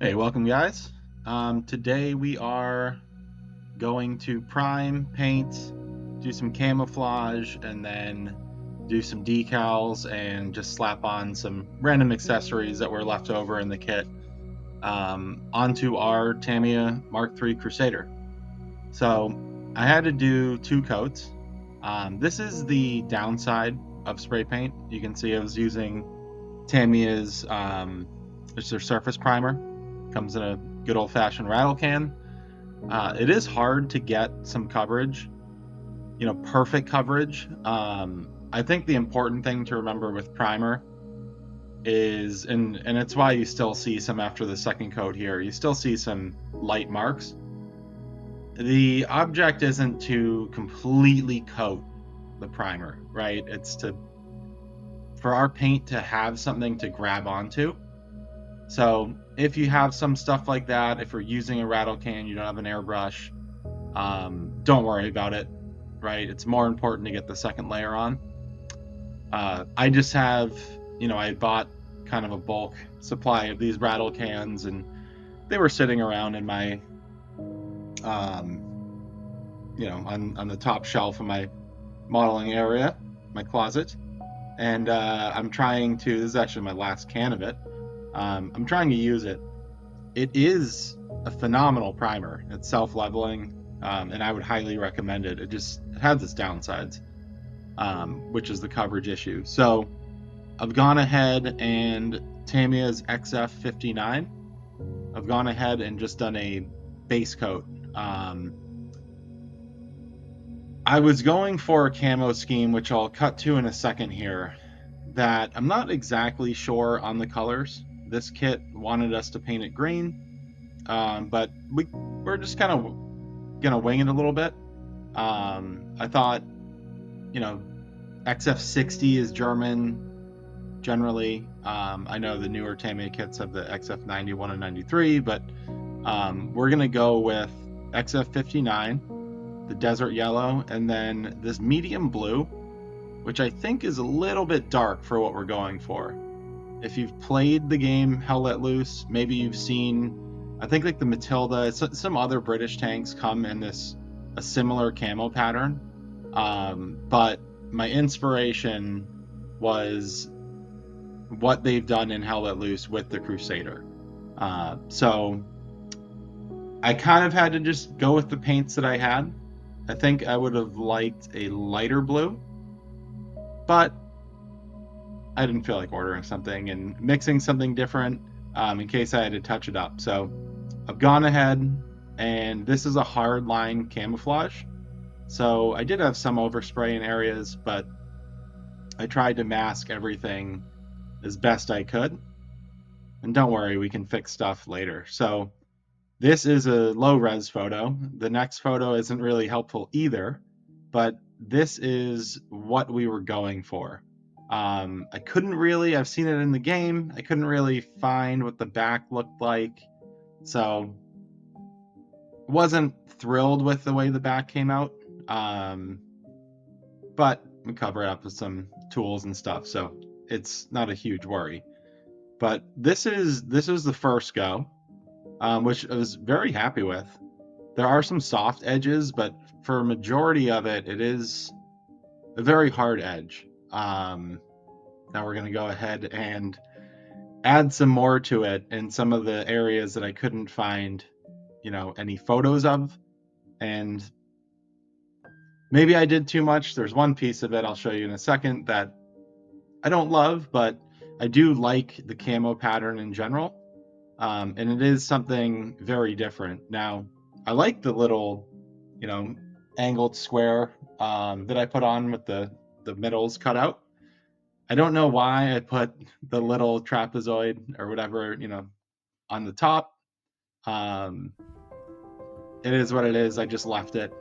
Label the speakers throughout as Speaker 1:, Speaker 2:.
Speaker 1: Hey, welcome guys. Today we are going to prime, paint, do some camouflage, and then do some decals and just slap on some random accessories that were left over in the kit onto our Tamiya Mark III Crusader. So I had to do two coats. This is the downside of spray paint. You can see I was using Tamiya's, it's their surface primer. Comes in a good old-fashioned rattle can. It is hard to get some coverage, perfect coverage. I think the important thing to remember with primer is, and it's why you still see some after the second coat here, you still see some light marks. The object isn't to completely coat the primer, right? It's for our paint to have something to grab onto. So if you have some stuff like that, if you're using a rattle can, you don't have an airbrush, don't worry about it, right? It's more important to get the second layer on. I just have, I bought kind of a bulk supply of these rattle cans, and they were sitting around in my, on the top shelf of my modeling area, my closet. And I'm trying to, this is actually my last can of it. I'm trying to use it. It is a phenomenal primer. It's self-leveling, and I would highly recommend it. It has its downsides, which is the coverage issue. So I've gone ahead and Tamiya's XF59. I've gone ahead and just done a base coat. I was going for a camo scheme, which I'll cut to in a second here, that I'm not exactly sure on the colors. This kit wanted us to paint it green, but we're just kind of gonna wing it a little bit. I thought, you know, XF60 is German generally. I know the newer Tamiya kits have the XF91 and 93, but we're gonna go with XF59, the desert yellow, and then this medium blue, which I think is a little bit dark for what we're going for. If you've played the game Hell Let Loose, maybe you've seen, I think like the Matilda, some other British tanks come in a similar camo pattern. But my inspiration was what they've done in Hell Let Loose with the Crusader. So I kind of had to just go with the paints that I had. I think I would have liked a lighter blue, but I didn't feel like ordering something and mixing something different in case I had to touch it up. So I've gone ahead, and this is a hard line camouflage. So I did have some overspray in areas, but I tried to mask everything as best I could. And don't worry, we can fix stuff later. So this is a low res photo. The next photo isn't really helpful either, but this is what we were going for. I couldn't really, I've seen it in the game, I couldn't really find what the back looked like. So wasn't thrilled with the way the back came out. But we cover it up with some tools and stuff, so it's not a huge worry. But this is the first go, which I was very happy with. There are some soft edges, but for a majority of it, it is a very hard edge. Now we're going to go ahead and add some more to it in some of the areas that I couldn't find, any photos of. And maybe I did too much. There's one piece of it I'll show you in a second that I don't love, but I do like the camo pattern in general. And it is something very different. Now, I like the little, angled square that I put on with the middles cut out. I don't know why I put the little trapezoid or whatever, on the top. Um, it is what it is. I just left it.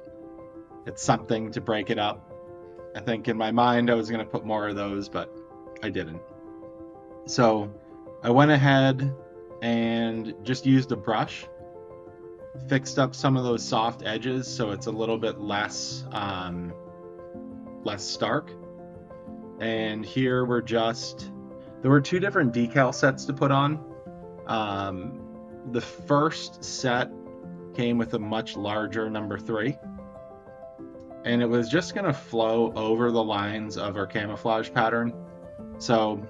Speaker 1: It's something to break it up. I think in my mind I was going to put more of those, but I didn't. So I went ahead and just used a brush, fixed up some of those soft edges so it's a little bit less stark. And here there were two different decal sets to put on. the first set came with a much larger number 3, and it was just going to flow over the lines of our camouflage pattern. So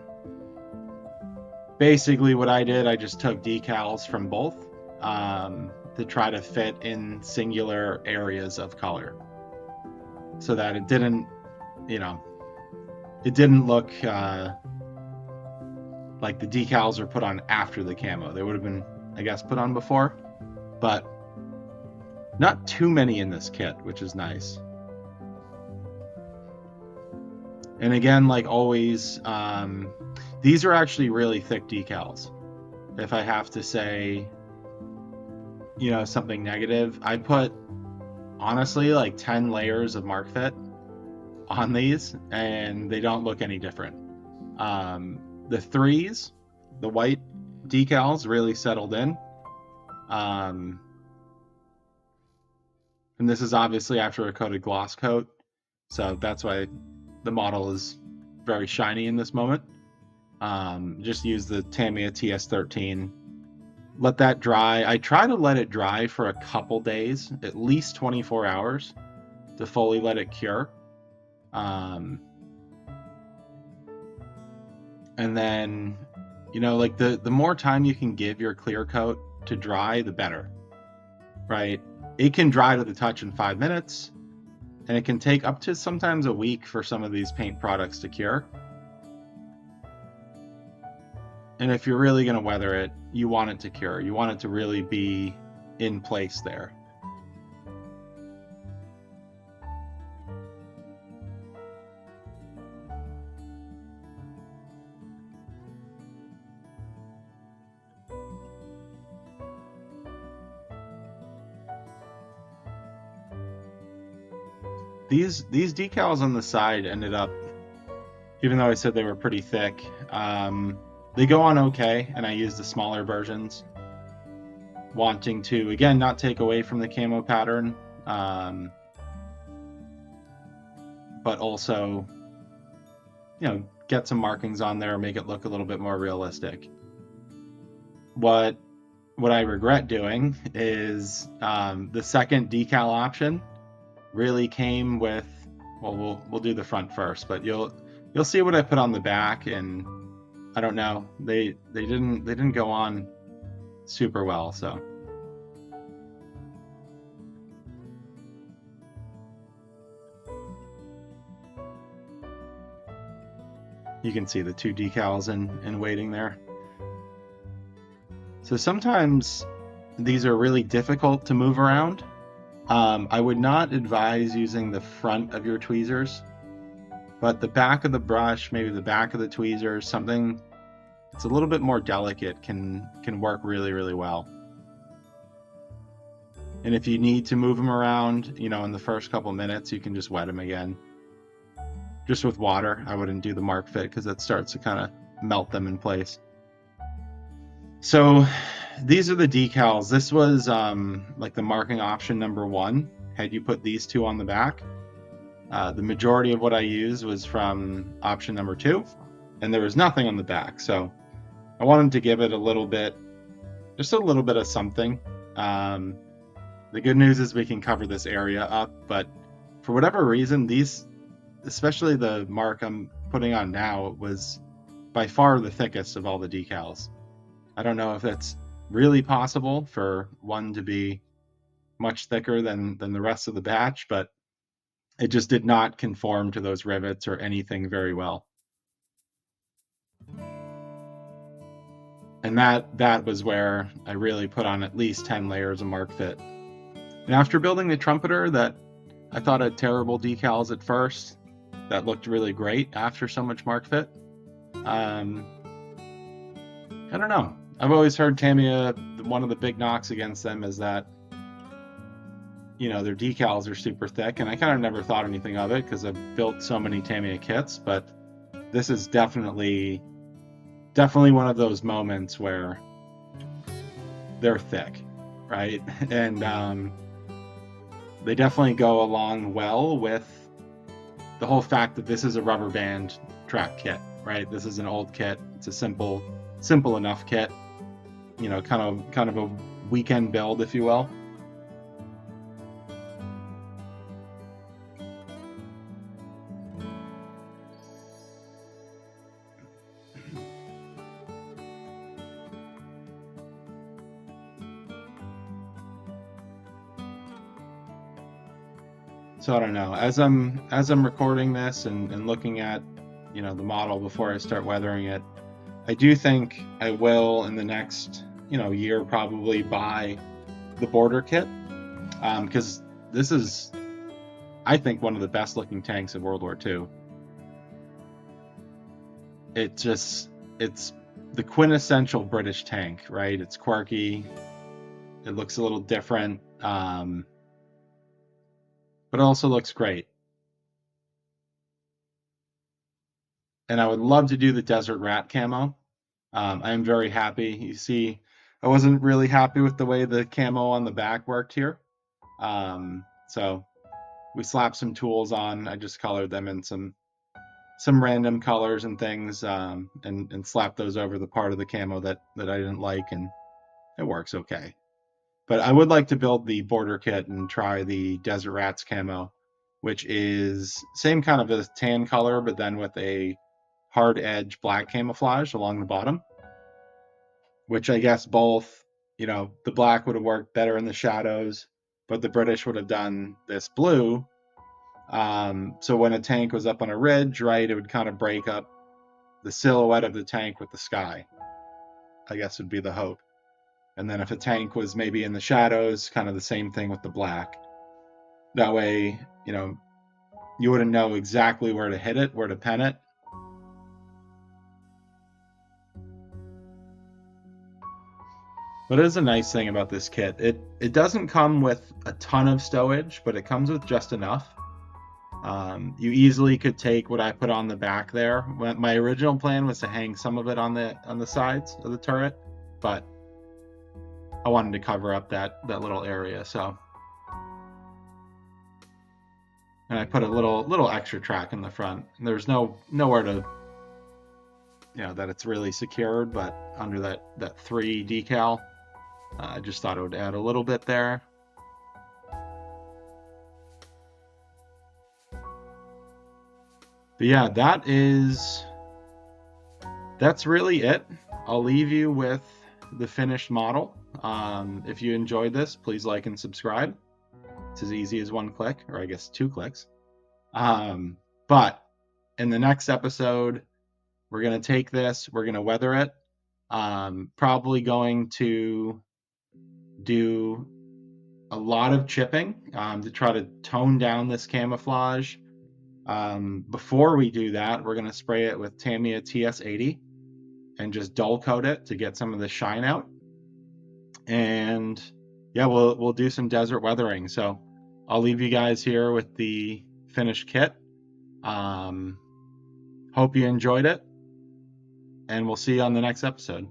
Speaker 1: basically what I did, I just took decals from both to try to fit in singular areas of color so that it didn't, it didn't look like the decals were put on after the camo. They would have been, I guess, put on before, but not too many in this kit, which is nice. And again, like always, these are actually really thick decals. If I have to say, something negative, I put, honestly, like 10 layers of Mark Fit on these, and they don't look any different. The 3s, the white decals, really settled in. And this is obviously after a coated gloss coat, so that's why the model is very shiny in this moment. Just use the Tamiya TS13. Let that dry. I try to let it dry for a couple days, at least 24 hours, to fully let it cure. And then, like the more time you can give your clear coat to dry, the better, right? It can dry to the touch in 5 minutes, and it can take up to sometimes a week for some of these paint products to cure. And if you're really going to weather it, you want it to cure. You want it to really be in place there. These decals on the side ended up, even though I said they were pretty thick, they go on okay, and I used the smaller versions, wanting to, again, not take away from the camo pattern, but also, get some markings on there, make it look a little bit more realistic. What I regret doing is the second decal option really came with, well, we'll do the front first, but you'll see what I put on the back, and I don't know, they didn't go on super well. So you can see the 2 decals in waiting there. So sometimes these are really difficult to move around. I would not advise using the front of your tweezers, but the back of the brush, maybe the back of the tweezers, something that's a little bit more delicate can work really, really well. And if you need to move them around, in the first couple minutes, you can just wet them again. Just with water. I wouldn't do the Mark Fit because it starts to kind of melt them in place. So these are the decals. This was like the marking option number 1. Had you put these 2 on the back, the majority of what I used was from option number 2, and there was nothing on the back. So I wanted to give it a little bit, just a little bit of something. The good news is we can cover this area up, but for whatever reason, these, especially the mark I'm putting on now, was by far the thickest of all the decals. I don't know if that's really possible for one to be much thicker than the rest of the batch, but it just did not conform to those rivets or anything very well. And that was where I really put on at least 10 layers of Mark Fit. And after building the trumpeter that I thought had terrible decals at first, that looked really great after so much Mark Fit. I don't know. I've always heard Tamiya, one of the big knocks against them is that, their decals are super thick, and I kind of never thought anything of it because I've built so many Tamiya kits, but this is definitely one of those moments where they're thick, right? And they definitely go along well with the whole fact that this is a rubber band track kit, right? This is an old kit. It's a simple enough kit. kind of a weekend build, if you will. So I don't know. As I'm recording this and looking at the model before I start weathering it, I do think I will in the next year probably buy the border kit, because this is, I think, one of the best looking tanks of World War II. It's the quintessential British tank, right? It's quirky. It looks a little different, but it also looks great. And I would love to do the Desert Rat camo. I am very happy. You see, I wasn't really happy with the way the camo on the back worked here. So we slapped some tools on. I just colored them in some random colors and things, and slapped those over the part of the camo that I didn't like, and it works okay. But I would like to build the border kit and try the Desert Rats camo, which is same kind of a tan color, but then with a hard edge black camouflage along the bottom, which I guess both, the black would have worked better in the shadows, but the British would have done this blue. So when a tank was up on a ridge, right, it would kind of break up the silhouette of the tank with the sky, I guess would be the hope. And then if a tank was maybe in the shadows, kind of the same thing with the black. That way, you wouldn't know exactly where to hit it, where to pen it. But it is a nice thing about this kit. It doesn't come with a ton of stowage, but it comes with just enough. You easily could take what I put on the back there. My original plan was to hang some of it on the sides of the turret, but I wanted to cover up that little area, so. And I put a little extra track in the front. There's nowhere to, that it's really secured, but under that 3 decal, I just thought it would add a little bit there. But yeah, that's really it. I'll leave you with the finished model. If you enjoyed this, please like and subscribe. It's as easy as one click, or I guess 2 clicks. But in the next episode, we're going to take this, we're going to weather it. Probably going to do a lot of chipping to try to tone down this camouflage. Before we do that, we're going to spray it with Tamiya TS80 and just dull coat it to get some of the shine out. And yeah, we'll do some desert weathering. So I'll leave you guys here with the finished kit. Hope you enjoyed it, and we'll see you on the next episode.